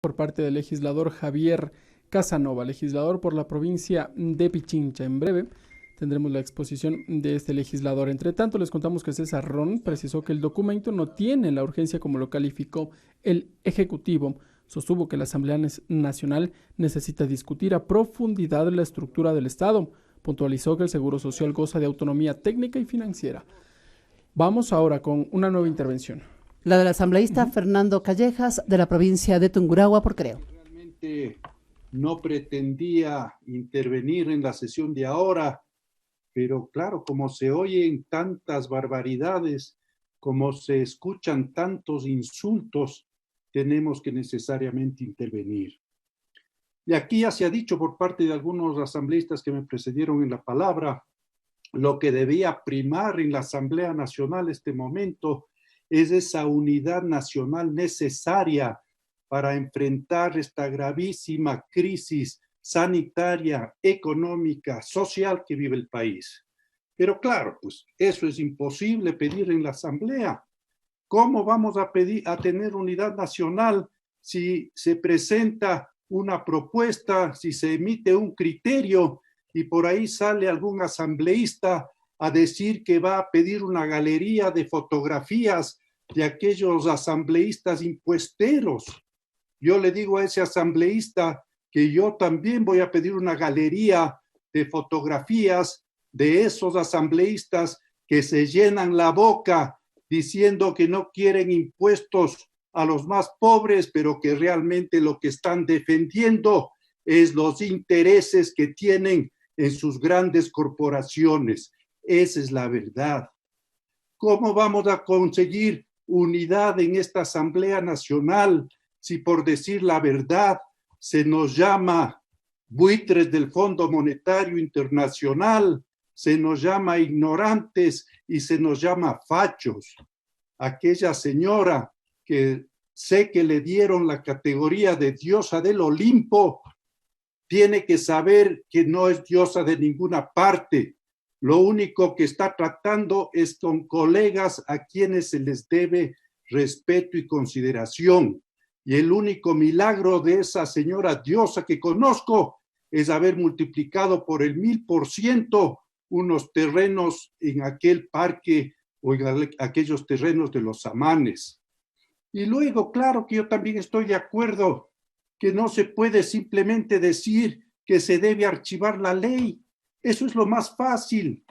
por parte del legislador Javier Casanova, legislador por la provincia de Pichincha. En breve tendremos la exposición de este legislador. Entre tanto, les contamos que César Ron precisó que el documento no tiene la urgencia como lo calificó el Ejecutivo. Sostuvo que la Asamblea Nacional necesita discutir a profundidad la estructura del Estado. Puntualizó que el Seguro Social goza de autonomía técnica y financiera. Vamos ahora con una nueva intervención. La del asambleísta Fernando Callejas, de la provincia de Tungurahua, por Creo. Realmente no pretendía intervenir en la sesión de ahora, pero claro, como se oyen tantas barbaridades, como se escuchan tantos insultos, tenemos que necesariamente intervenir. Y aquí ya se ha dicho por parte de algunos asambleístas que me precedieron en la palabra, lo que debía primar en la Asamblea Nacional este momento es esa unidad nacional necesaria para enfrentar esta gravísima crisis sanitaria, económica, social que vive el país. Pero claro, pues eso es imposible pedir en la Asamblea. ¿Cómo vamos a tener unidad nacional si se presenta una propuesta, si se emite un criterio y por ahí sale algún asambleísta a decir que va a pedir una galería de fotografías de aquellos asambleístas impuesteros? Yo le digo a ese asambleísta que yo también voy a pedir una galería de fotografías de esos asambleístas que se llenan la boca diciendo que no quieren impuestos a los más pobres, pero que realmente lo que están defendiendo es los intereses que tienen en sus grandes corporaciones. Esa es la verdad. ¿Cómo vamos a conseguir unidad en esta Asamblea Nacional si, por decir la verdad, se nos llama buitres del Fondo Monetario Internacional, se nos llama ignorantes y se nos llama fachos? Aquella señora que sé que le dieron la categoría de diosa del Olimpo, tiene que saber que no es diosa de ninguna parte. Lo único que está tratando es con colegas a quienes se les debe respeto y consideración. Y el único milagro de esa señora diosa que conozco es haber multiplicado por el 1000% unos terrenos en aquel parque o en aquellos terrenos de los samanes. Y luego, claro que yo también estoy de acuerdo que no se puede simplemente decir que se debe archivar la ley. Eso es lo más fácil.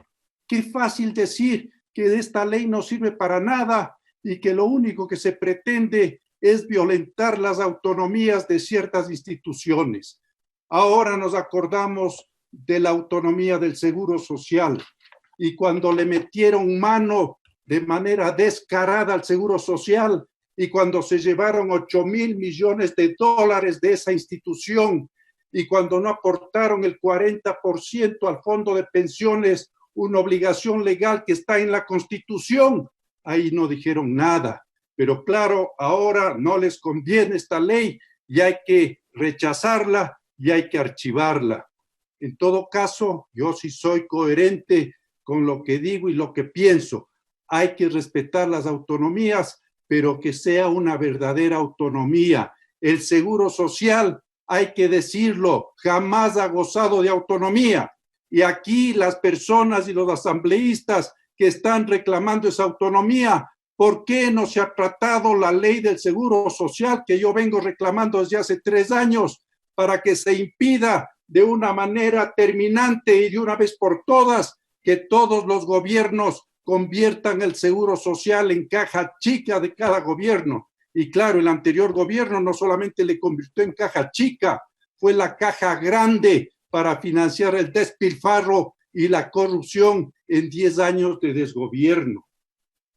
Qué fácil decir que esta ley no sirve para nada y que lo único que se pretende es violentar las autonomías de ciertas instituciones. Ahora nos acordamos de la autonomía del Seguro Social y cuando le metieron mano de manera descarada al Seguro Social y cuando se llevaron 8,000 millones de dólares de esa institución y cuando no aportaron el 40% al fondo de pensiones, una obligación legal que está en la Constitución, ahí no dijeron nada. Pero claro, ahora no les conviene esta ley y hay que rechazarla y hay que archivarla. En todo caso, yo sí soy coherente con lo que digo y lo que pienso. Hay que respetar las autonomías, pero que sea una verdadera autonomía. El Seguro Social, hay que decirlo, jamás ha gozado de autonomía. Y aquí las personas y los asambleístas que están reclamando esa autonomía, ¿por qué no se ha tratado la ley del Seguro Social que yo vengo reclamando desde hace 3 años para que se impida de una manera terminante y de una vez por todas que todos los gobiernos conviertan el Seguro Social en caja chica de cada gobierno? Y claro, el anterior gobierno no solamente le convirtió en caja chica, fue la caja grande para financiar el despilfarro y la corrupción en 10 años de desgobierno.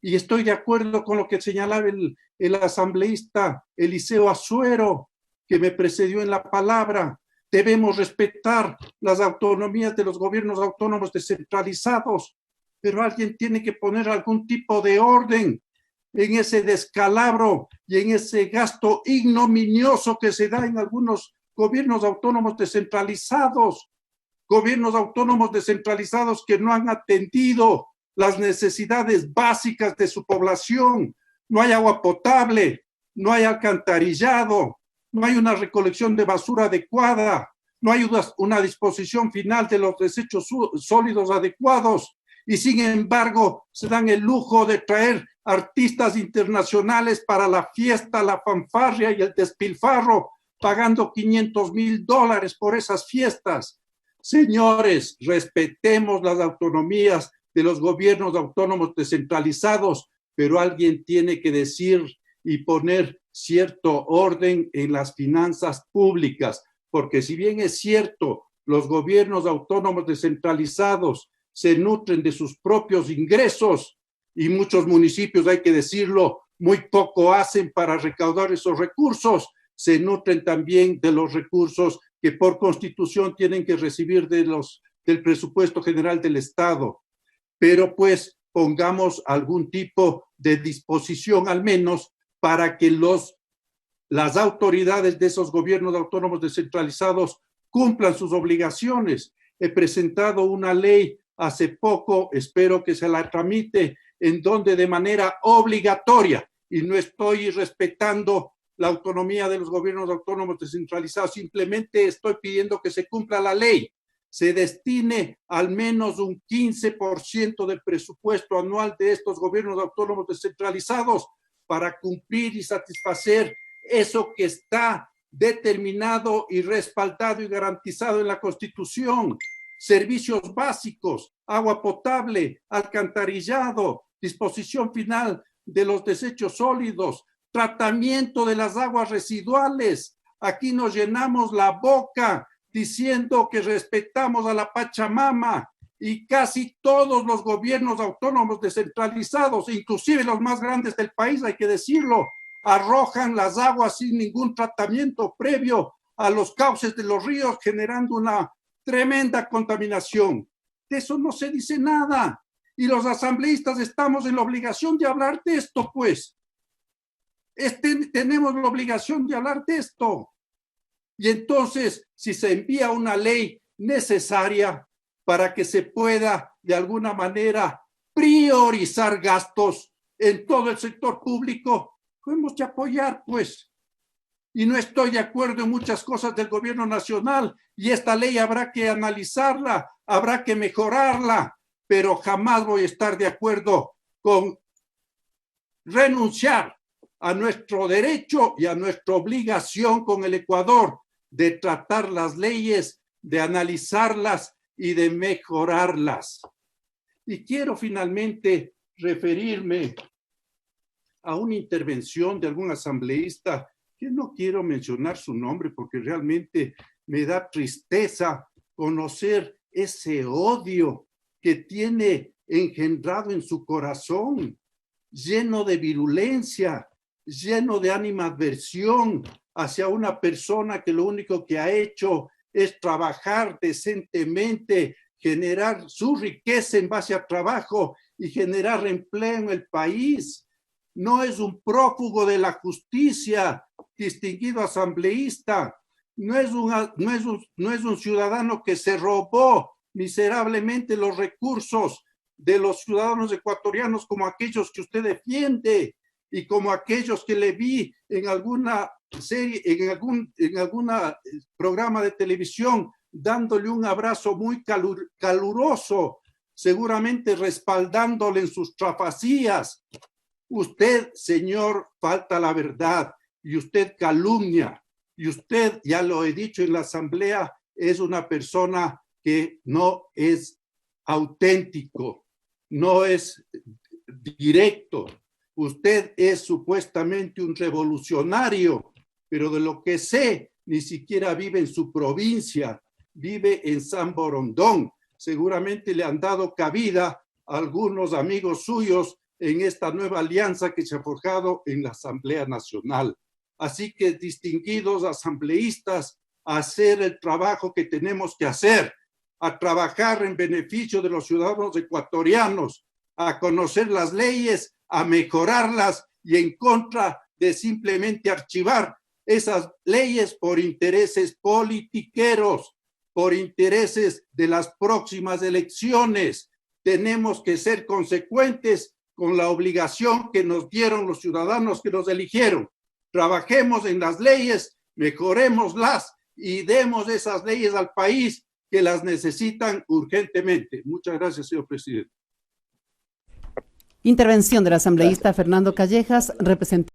Y estoy de acuerdo con lo que señalaba el asambleísta Eliseo Azuero, que me precedió en la palabra. Debemos respetar las autonomías de los gobiernos autónomos descentralizados, pero alguien tiene que poner algún tipo de orden en ese descalabro y en ese gasto ignominioso que se da en algunos gobiernos autónomos descentralizados que no han atendido las necesidades básicas de su población. No hay agua potable, no hay alcantarillado, no hay una recolección de basura adecuada, no hay una disposición final de los desechos sólidos adecuados, y sin embargo se dan el lujo de traer artistas internacionales para la fiesta, la fanfarria y el despilfarro, pagando $500,000 por esas fiestas. Señores, respetemos las autonomías de los gobiernos autónomos descentralizados, pero alguien tiene que decir y poner cierto orden en las finanzas públicas, porque si bien es cierto, los gobiernos autónomos descentralizados se nutren de sus propios ingresos y muchos municipios, hay que decirlo, muy poco hacen para recaudar esos recursos, se nutren también de los recursos que por constitución tienen que recibir del presupuesto general del Estado. Pero pues pongamos algún tipo de disposición al menos para que las autoridades de esos gobiernos autónomos descentralizados cumplan sus obligaciones. He presentado una ley hace poco, espero que se la tramite, en donde de manera obligatoria, y no estoy respetando la autonomía de los gobiernos autónomos descentralizados, simplemente estoy pidiendo que se cumpla la ley, se destine al menos un 15% del presupuesto anual de estos gobiernos autónomos descentralizados para cumplir y satisfacer eso que está determinado y respaldado y garantizado en la Constitución. Servicios básicos, agua potable, alcantarillado, disposición final de los desechos sólidos, tratamiento de las aguas residuales. Aquí nos llenamos la boca diciendo que respetamos a la Pachamama y casi todos los gobiernos autónomos descentralizados, inclusive los más grandes del país, hay que decirlo, arrojan las aguas sin ningún tratamiento previo a los cauces de los ríos, generando una tremenda contaminación. De eso no se dice nada. Y los asambleístas estamos en la obligación de hablar de esto, pues. Tenemos la obligación de hablar de esto. Y entonces, si se envía una ley necesaria para que se pueda, de alguna manera, priorizar gastos en todo el sector público, podemos apoyar, pues. Y no estoy de acuerdo en muchas cosas del gobierno nacional, y esta ley habrá que analizarla, habrá que mejorarla, pero jamás voy a estar de acuerdo con renunciar a nuestro derecho y a nuestra obligación con el Ecuador de tratar las leyes, de analizarlas y de mejorarlas. Y quiero finalmente referirme a una intervención de algún asambleísta que no quiero mencionar su nombre porque realmente me da tristeza conocer ese odio que tiene engendrado en su corazón, lleno de virulencia, lleno de animadversión hacia una persona que lo único que ha hecho es trabajar decentemente, generar su riqueza en base a trabajo y generar empleo en el país. No es un prófugo de la justicia, distinguido asambleísta, no es un ciudadano que se robó miserablemente los recursos de los ciudadanos ecuatorianos como aquellos que usted defiende y como aquellos que le vi en alguna serie, en algún programa de televisión, dándole un abrazo muy caluroso, seguramente respaldándole en sus trafacías. Usted, señor, falta la verdad y usted calumnia y usted, ya lo he dicho en la asamblea, es una persona que no es auténtico, no es directo. Usted es supuestamente un revolucionario, pero de lo que sé, ni siquiera vive en su provincia, vive en San Borondón. Seguramente le han dado cabida a algunos amigos suyos en esta nueva alianza que se ha forjado en la Asamblea Nacional. Así que, distinguidos asambleístas, a hacer el trabajo que tenemos que hacer, a trabajar en beneficio de los ciudadanos ecuatorianos, a conocer las leyes, a mejorarlas y en contra de simplemente archivar esas leyes por intereses politiqueros, por intereses de las próximas elecciones. Tenemos que ser consecuentes con la obligación que nos dieron los ciudadanos que nos eligieron. Trabajemos en las leyes, mejorémoslas y demos esas leyes al país que las necesitan urgentemente. Muchas gracias, señor presidente. Intervención del asambleísta Fernando Callejas, representante.